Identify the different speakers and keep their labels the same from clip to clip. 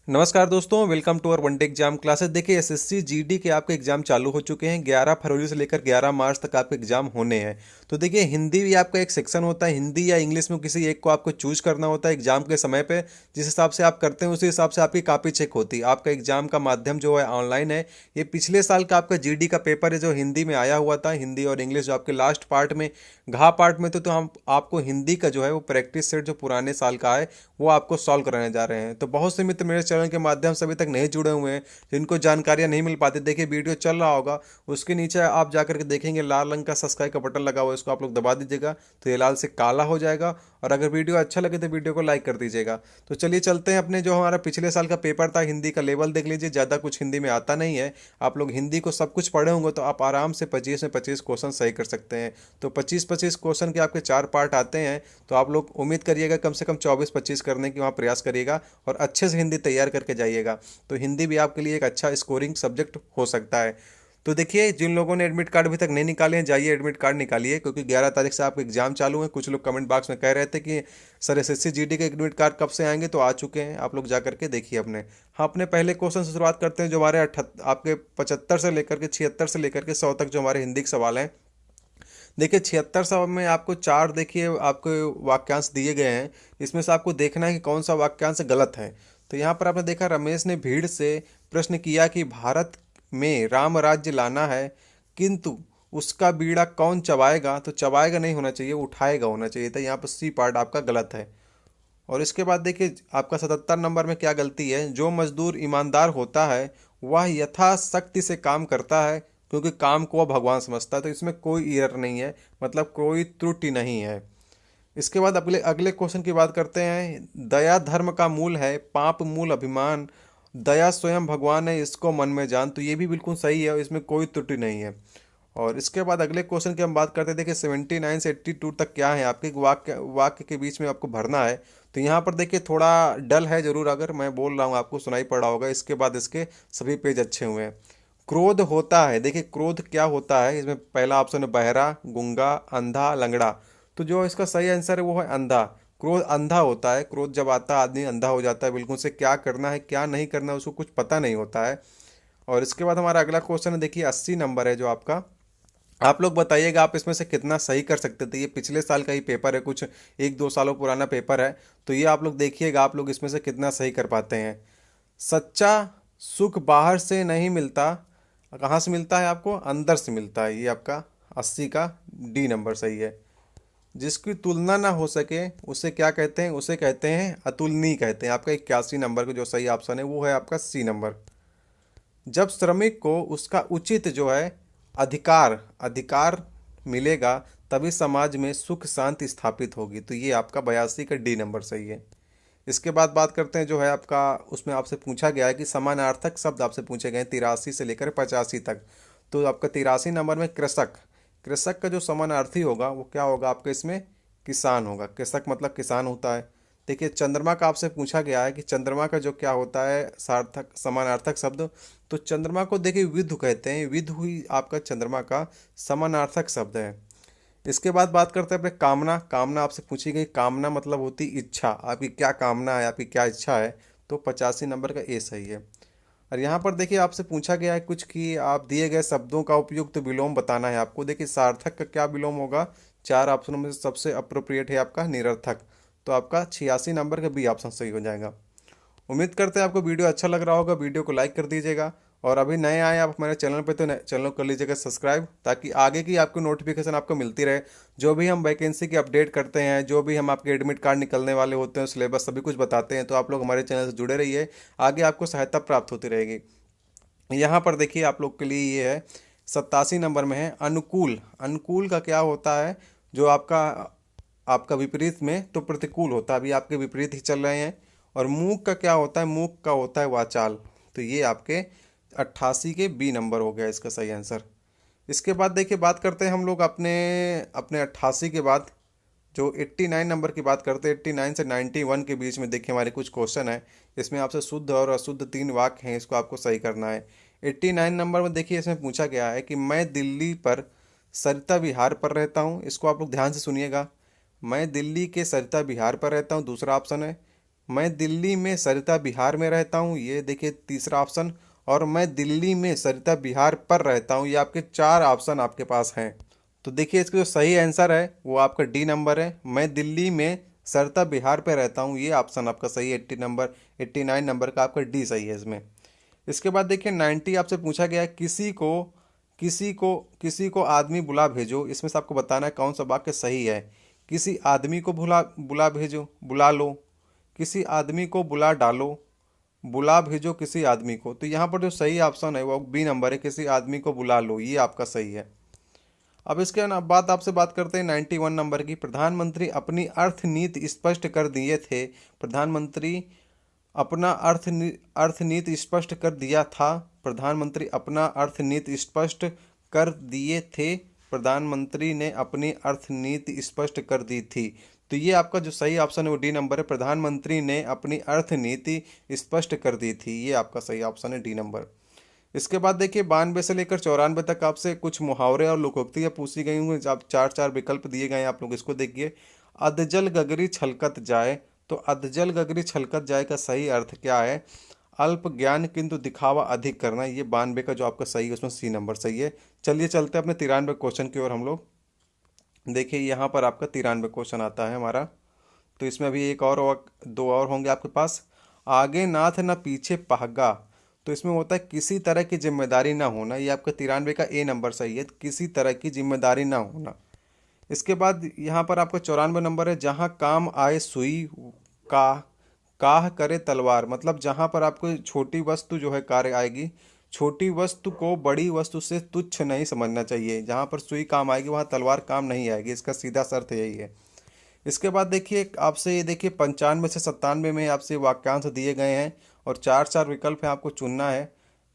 Speaker 1: नमस्कार दोस्तों, welcome to our one day exam classes. देखिए एसएससी जीडी के आपके एग्जाम चालू हो चुके हैं। 11 फरवरी से लेकर 11 मार्च तक आपके एग्जाम होने हैं। तो देखिए हिंदी भी आपका एक सेक्शन होता है, हिंदी या इंग्लिश में किसी एक को आपको चूज करना होता है एग्जाम के समय पे। जिस हिसाब से आप करते हैं उसी हिसाब से आपकी कॉपी चेक होती है। आपका एग्जाम का माध्यम जो है ऑनलाइन है। ये पिछले साल का आपका जीडी का पेपर है जो हिंदी में आया हुआ था। हिंदी और इंग्लिश जो आपके लास्ट पार्ट में घा पार्ट में तो हम आपको हिंदी का जो है वो प्रैक्टिस सेट जो पुराने साल का है वो आपको सॉल्व कराने जा रहे हैं। तो बहुत से मित्र मेरे चैनल के माध्यम से अभी तक नहीं जुड़े हुए हैं, जिनको जानकारियां नहीं मिल पाती। देखिए वीडियो चल रहा होगा, उसके नीचे आप जाकर के देखेंगे लाल रंग का सब्सक्राइब का बटन लगा हुआ है, इसको आप लोग दबा दीजिएगा तो ये लाल से काला हो जाएगा। और अगर वीडियो अच्छा लगे तो वीडियो को लाइक कर दीजिएगा। तो चलिए चलते हैं अपने जो हमारा पिछले साल का पेपर था हिंदी का लेवल देख लीजिए। ज़्यादा कुछ हिंदी में आता नहीं है। आप लोग हिंदी को सब कुछ पढ़े होंगे तो आप आराम से 25 में 25 क्वेश्चन सही कर सकते हैं। तो 25-25 क्वेश्चन के आपके 4 पार्ट आते हैं। तो आप लोग उम्मीद करिएगा कम से कम 24-25 करने की वहाँ प्रयास करिएगा और अच्छे से हिंदी तैयार करके जाइएगा। तो हिंदी भी आपके लिए एक अच्छा स्कोरिंग सब्जेक्ट हो सकता है। तो देखिए जिन लोगों ने एडमिट कार्ड अभी तक नहीं निकाले हैं, जाइए एडमिट कार्ड निकालिए, क्योंकि 11 तारीख से आपके एग्जाम चालू है। कुछ लोग कमेंट बॉक्स में कह रहे थे कि सर एसएससी जीडी के एडमिट कार्ड कब से आएंगे, तो आ चुके हैं। आप लोग जा करके देखिए अपने। हाँ, अपने पहले क्वेश्चन से शुरुआत करते हैं जो हमारे आपके 75 से लेकर के 76 से लेकर के 100 तक जो हमारे हिंदी के सवाल हैं। देखिए 76 सवाल में आपको 4 देखिए आपको वाक्यांश दिए गए हैं। इसमें से आपको देखना है कि कौन सा वाक्यांश गलत है। तो यहाँ पर आपने देखा रमेश ने भीड़ से प्रश्न किया कि भारत में राम राज्य लाना है, किंतु उसका बीड़ा कौन चबाएगा। तो चबाएगा नहीं होना चाहिए, उठाएगा होना चाहिए था। यहाँ पर सी पार्ट आपका गलत है। और इसके बाद देखिए आपका 77 नंबर में क्या गलती है। जो मजदूर ईमानदार होता है वह यथाशक्ति से काम करता है, क्योंकि काम को वह भगवान समझता है। तो इसमें कोई एरर नहीं है, मतलब कोई त्रुटि नहीं है। इसके बाद अगले अगले क्वेश्चन की बात करते हैं। दया धर्म का मूल है, पाप मूल अभिमान, दया स्वयं भगवान है, इसको मन में जान। तो ये भी बिल्कुल सही है और इसमें कोई त्रुटि नहीं है। और इसके बाद अगले क्वेश्चन की हम बात करते हैं। देखिए 79 से 82 तक क्या है आपके वाक्य वाक्य के बीच में आपको भरना है। तो यहाँ पर देखिए थोड़ा डल है जरूर, अगर मैं बोल रहा हूँ आपको सुनाई पड़ रहा होगा। इसके बाद इसके सभी पेज अच्छे हुए हैं। क्रोध होता है, देखिए क्रोध क्या होता है। इसमें पहला ऑप्शन है बहरा, गूंगा, अंधा, लंगड़ा। तो जो इसका सही आंसर है वो है अंधा। क्रोध अंधा होता है। क्रोध जब आता है आदमी अंधा हो जाता है, बिल्कुल से क्या करना है क्या नहीं करना है उसको कुछ पता नहीं होता है। और इसके बाद हमारा अगला क्वेश्चन है, देखिए 80 नंबर है जो आपका। आप लोग बताइएगा आप इसमें से कितना सही कर सकते थे। ये पिछले साल का ही पेपर है, कुछ 1-2 सालों पुराना पेपर है। तो ये आप लोग देखिएगा आप लोग इसमें से कितना सही कर पाते हैं। सच्चा सुख बाहर से नहीं मिलता, कहाँ से मिलता है आपको, अंदर से मिलता है। ये आपका 80 का डी नंबर सही है। जिसकी तुलना ना हो सके उसे क्या कहते हैं, उसे कहते हैं अतुलनीय कहते हैं। आपका 81 नंबर का जो सही ऑप्शन है वो है आपका सी नंबर। जब श्रमिक को उसका उचित जो है अधिकार अधिकार मिलेगा तभी समाज में सुख शांति स्थापित होगी। तो ये आपका 82 का डी नंबर सही है। इसके बाद बात करते हैं जो है आपका, उसमें आपसे पूछा गया है कि समानार्थक शब्द आपसे पूछे गए हैं 83 से लेकर 85 तक। तो आपका 83 नंबर में कृषक, कृषक का जो समानार्थी होगा वो क्या होगा आपके इसमें, किसान होगा। कृषक मतलब किसान होता है। देखिए चंद्रमा का आपसे पूछा गया है कि चंद्रमा का जो क्या होता है सार्थक समानार्थक शब्द। तो चंद्रमा को देखिए विदु कहते हैं। विदु ही आपका चंद्रमा का समानार्थक शब्द है। इसके बाद बात करते हैं अपने कामना। कामना आपसे पूछी गई, कामना मतलब होती इच्छा। आपकी क्या कामना है, आपकी क्या इच्छा है। तो 85 नंबर का ए सही है। और यहाँ पर देखिए आपसे पूछा गया है कुछ कि आप दिए गए शब्दों का उपयुक्त तो विलोम बताना है आपको। देखिए सार्थक का क्या विलोम होगा, 4 ऑप्शनों में से सबसे अप्रोप्रिएट है आपका निरर्थक। तो आपका 86 नंबर का बी ऑप्शन सही हो जाएगा। उम्मीद करते हैं आपको वीडियो अच्छा लग रहा होगा। वीडियो को लाइक कर दीजिएगा और अभी नए आए आप हमारे चैनल पे तो चैनल को कर लीजिएगा सब्सक्राइब, ताकि आगे की आपको नोटिफिकेशन आपको मिलती रहे। जो भी हम वैकेंसी की अपडेट करते हैं, जो भी हम आपके एडमिट कार्ड निकलने वाले होते हैं, सिलेबस सभी कुछ बताते हैं। तो आप लोग हमारे चैनल से जुड़े रहिए, आगे आपको सहायता प्राप्त होती रहेगी। यहाँ पर देखिए आप लोग के लिए ये है 87 नंबर में है अनुकूल। अनुकूल का क्या होता है, जो आपका आपका विपरीत में तो प्रतिकूल होता है। अभी आपके विपरीत ही चल रहे हैं। और मूक का क्या होता है, मूक का होता है वाचाल। तो ये आपके 88 के बी नंबर हो गया इसका सही आंसर। इसके बाद देखिए बात करते हैं हम लोग अपने अपने 88 के बाद जो 89 नंबर की बात करते हैं। 89 से 91 के बीच में देखिए हमारे कुछ क्वेश्चन है। इसमें आपसे शुद्ध और अशुद्ध 3 वाक्य हैं, इसको आपको सही करना है। 89 नंबर में देखिए इसमें पूछा गया है कि मैं दिल्ली पर सरिता विहार पर रहता हूँ। इसको आप लोग ध्यान से सुनिएगा। मैं दिल्ली के सरिता विहार पर रहता हूँ, दूसरा ऑप्शन है। मैं दिल्ली में सरिता बिहार में रहता हूँ, ये देखिए तीसरा ऑप्शन। और मैं दिल्ली में सरिता बिहार पर रहता हूँ, ये आपके चार ऑप्शन आपके पास हैं। तो देखिए इसका जो सही आंसर है वो आपका डी नंबर है, मैं दिल्ली में सरिता बिहार पे रहता हूँ, ये ऑप्शन आपका सही है। 89 नंबर का आपका डी सही है इसमें। इसके बाद देखिए 90 आपसे पूछा गया है, किसी को आदमी बुला भेजो, इसमें से आपको बताना है कौन सा वाक्य सही है। किसी आदमी को बुला बुला भेजो, बुला लो, किसी आदमी को बुला डालो, बुला भेजो किसी आदमी को। तो यहाँ पर जो सही ऑप्शन है वो बी नंबर है, किसी आदमी को बुला लो, ये आपका सही है। अब इसके बाद आपसे बात करते हैं 91 नंबर की। प्रधानमंत्री अपनी अर्थनीति स्पष्ट कर दिए थे, प्रधानमंत्री अपना अर्थनीति स्पष्ट कर दिया था, प्रधानमंत्री अपना अर्थनीति स्पष्ट कर दिए थे, प्रधानमंत्री ने अपनी अर्थनीति स्पष्ट कर दी थी। तो ये आपका जो सही ऑप्शन है वो डी नंबर है, प्रधानमंत्री ने अपनी अर्थनीति स्पष्ट कर दी थी, ये आपका सही ऑप्शन है डी नंबर। इसके बाद देखिए 92 से लेकर 94 तक आपसे कुछ मुहावरे और लोकोक्तियाँ पूछी गई होंगी। आप चार चार विकल्प दिए गए हैं, आप लोग इसको देखिए। अधजल गगरी छलकत जाए, तो अधजल गगरी छलकत जाए का सही अर्थ क्या है? अल्प ज्ञान किंतु दिखावा अधिक करना, ये 92 का जो आपका सही है उसमें सी नंबर सही है। चलिए चलते हैं अपने 93 क्वेश्चन की ओर हम लोग। देखिए यहाँ पर आपका 93 क्वेश्चन आता है हमारा। तो इसमें अभी एक और दो और होंगे आपके पास। आगे नाथ न पीछे पहगा, तो इसमें होता है किसी तरह की जिम्मेदारी ना होना, ये आपका 93 का ए नंबर सही है, किसी तरह की जिम्मेदारी ना होना। इसके बाद यहाँ पर आपका 94 नंबर है, जहाँ काम आए सुई का काह करे तलवार, मतलब जहाँ पर आपको छोटी वस्तु जो है कार्य आएगी, छोटी वस्तु को बड़ी वस्तु से तुच्छ नहीं समझना चाहिए, जहाँ पर सुई काम आएगी वहाँ तलवार काम नहीं आएगी, इसका सीधा अर्थ यही है। इसके बाद देखिए आपसे ये देखिए 95 से 97 में आपसे वाक्यांश दिए गए हैं और चार चार विकल्प है, आपको चुनना है।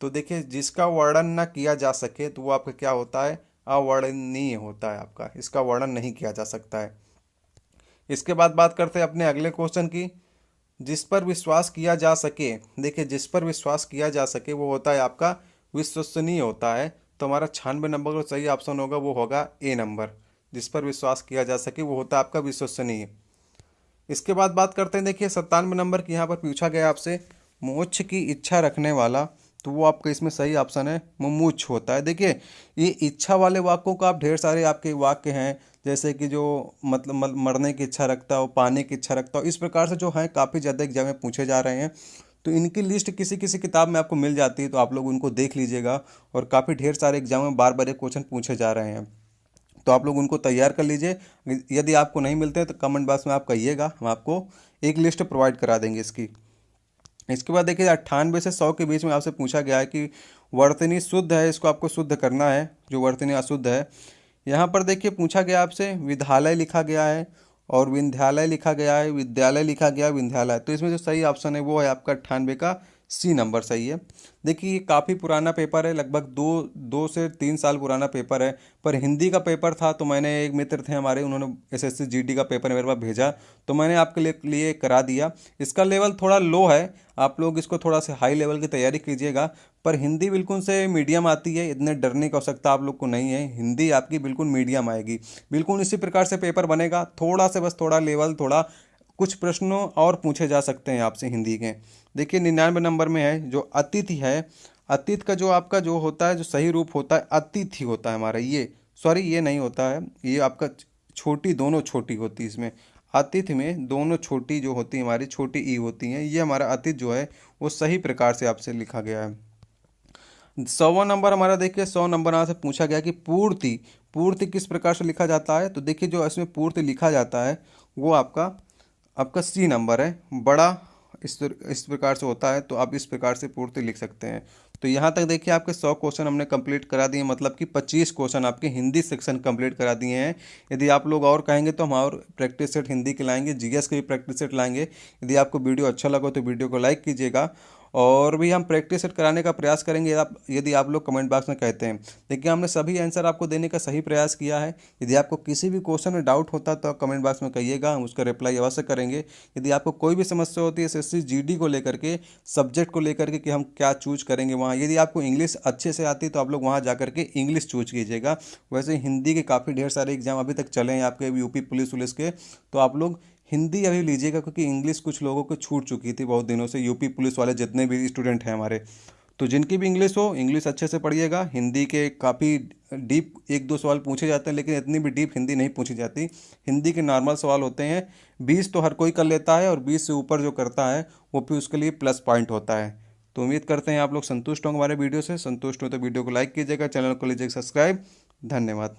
Speaker 1: तो देखिए जिसका वर्णन ना किया जा सके तो वो आपका क्या होता है? अवर्णनीय होता है आपका, इसका वर्णन नहीं किया जा सकता है। इसके बाद बात करते हैं अपने अगले क्वेश्चन की। जिस पर विश्वास किया जा सके, देखिए जिस पर विश्वास किया जा सके वो होता है आपका विश्वसनीय होता है। तो हमारा 96 नंबर का सही ऑप्शन होगा वो होगा ए नंबर, जिस पर विश्वास किया जा सके वो होता है आपका विश्वसनीय। इसके बाद बात करते हैं देखिए 97 नंबर की। यहाँ पर पूछा गया आपसे मोक्ष की इच्छा रखने वाला, तो वो आपका इसमें सही ऑप्शन है मुमुक्ष होता है। देखिए ये इच्छा वाले वाक्यों का आप ढेर सारे आपके वाक्य हैं, जैसे कि जो मतलब मरने की इच्छा रखता हो, पाने की इच्छा रखता हो, इस प्रकार से जो है काफ़ी ज़्यादा एग्जाम में पूछे जा रहे हैं। तो इनकी लिस्ट किसी किसी किताब में आपको मिल जाती है, तो आप लोग उनको देख लीजिएगा। और काफ़ी ढेर सारे एग्जाम में बार बार ये क्वेश्चन पूछे जा रहे हैं, तो आप लोग उनको तैयार कर लीजिए। यदि आपको नहीं मिलते हैं तो कमेंट बॉक्स में आप कहिएगा, हम आपको एक लिस्ट प्रोवाइड करा देंगे इसकी। इसके बाद देखिए 98 से 100 के बीच में आपसे पूछा गया है कि वर्तनी शुद्ध है, इसको आपको शुद्ध करना है, जो वर्तनी अशुद्ध है। यहाँ पर देखिए पूछा गया आपसे विद्यालय लिखा गया है और विंध्यालय लिखा गया है, विद्यालय लिखा गया है, विंध्यालय। तो इसमें जो सही ऑप्शन है वो है आपका 98 का सी नंबर सही है। देखिए ये काफ़ी पुराना पेपर है, लगभग दो से 3 साल पुराना पेपर है, पर हिंदी का पेपर था। तो मैंने एक मित्र थे हमारे, उन्होंने एसएससी जीडी का पेपर मेरे पास भेजा, तो मैंने आपके लिए करा दिया। इसका लेवल थोड़ा लो है, आप लोग इसको थोड़ा सा हाई लेवल की तैयारी कीजिएगा। पर हिंदी बिल्कुल से मीडियम आती है, इतने डरने की आवश्यकता आप लोग को नहीं है, हिंदी आपकी बिल्कुल मीडियम आएगी। बिल्कुल इसी प्रकार से पेपर बनेगा, थोड़ा से बस थोड़ा लेवल थोड़ा कुछ प्रश्नों और पूछे जा सकते हैं आपसे हिंदी के। देखिए 99 नंबर में है जो अतिथि है, अतिथि का जो आपका जो होता है, जो सही रूप होता है अतिथि होता है हमारा, ये सॉरी ये नहीं होता है, ये आपका छोटी दोनों छोटी होती है इसमें। अतिथि में दोनों छोटी जो होती है हमारी छोटी ई होती हैं, ये हमारा अतिथि जो है वो सही प्रकार से आपसे लिखा गया है। 100वां नंबर हमारा देखिए 100 नंबर यहाँ से पूछा गया कि पूर्ति, पूर्ति किस प्रकार से लिखा जाता है। तो देखिए जो इसमें पूर्ति लिखा जाता है वो आपका आपका सी नंबर है, बड़ा इस प्रकार से होता है, तो आप इस प्रकार से पूर्ति लिख सकते हैं। तो यहाँ तक देखिए आपके 100 क्वेश्चन हमने कंप्लीट करा दिए, मतलब कि 25 क्वेश्चन आपके हिंदी सेक्शन कंप्लीट करा दिए हैं। यदि आप लोग और कहेंगे तो हम और प्रैक्टिस सेट हिंदी के लाएंगे, जीएस के भी प्रैक्टिस सेट लाएंगे। यदि आपको वीडियो अच्छा लगा तो वीडियो को लाइक कीजिएगा, और भी हम प्रैक्टिस सेट कराने का प्रयास करेंगे यदि आप लोग कमेंट बॉक्स में कहते हैं। देखिए हमने सभी आंसर आपको देने का सही प्रयास किया है। यदि आपको किसी भी क्वेश्चन में डाउट होता है तो आप कमेंट बॉक्स में कहिएगा, हम उसका रिप्लाई अवश्य करेंगे। यदि आपको कोई भी समस्या होती है एसएससी जीडी को लेकर के, सब्जेक्ट को लेकर के कि हम क्या चूज करेंगे वहाँ, यदि आपको इंग्लिश अच्छे से आती है तो आप लोग वहाँ जा करके इंग्लिश चूज कीजिएगा। वैसे हिंदी के काफ़ी ढेर सारे एग्जाम अभी तक चले हैं आपके यूपी पुलिस के, तो आप लोग हिंदी अभी लीजिएगा, क्योंकि इंग्लिश कुछ लोगों को छूट चुकी थी बहुत दिनों से, यूपी पुलिस वाले जितने भी स्टूडेंट हैं हमारे। तो जिनकी भी इंग्लिश हो, इंग्लिश अच्छे से पढ़िएगा। हिंदी के काफ़ी डीप एक दो सवाल पूछे जाते हैं, लेकिन इतनी भी डीप हिंदी नहीं पूछी जाती। हिंदी के नॉर्मल सवाल होते हैं। 20 तो हर कोई कर लेता है, और 20 से ऊपर जो करता है वो फिर उसके लिए प्लस पॉइंट होता है। तो उम्मीद करते हैं आप लोग संतुष्ट होंगे हमारे वीडियो से। संतुष्ट हो तो वीडियो को लाइक कीजिएगा, चैनल को लीजिएगा सब्सक्राइब। धन्यवाद।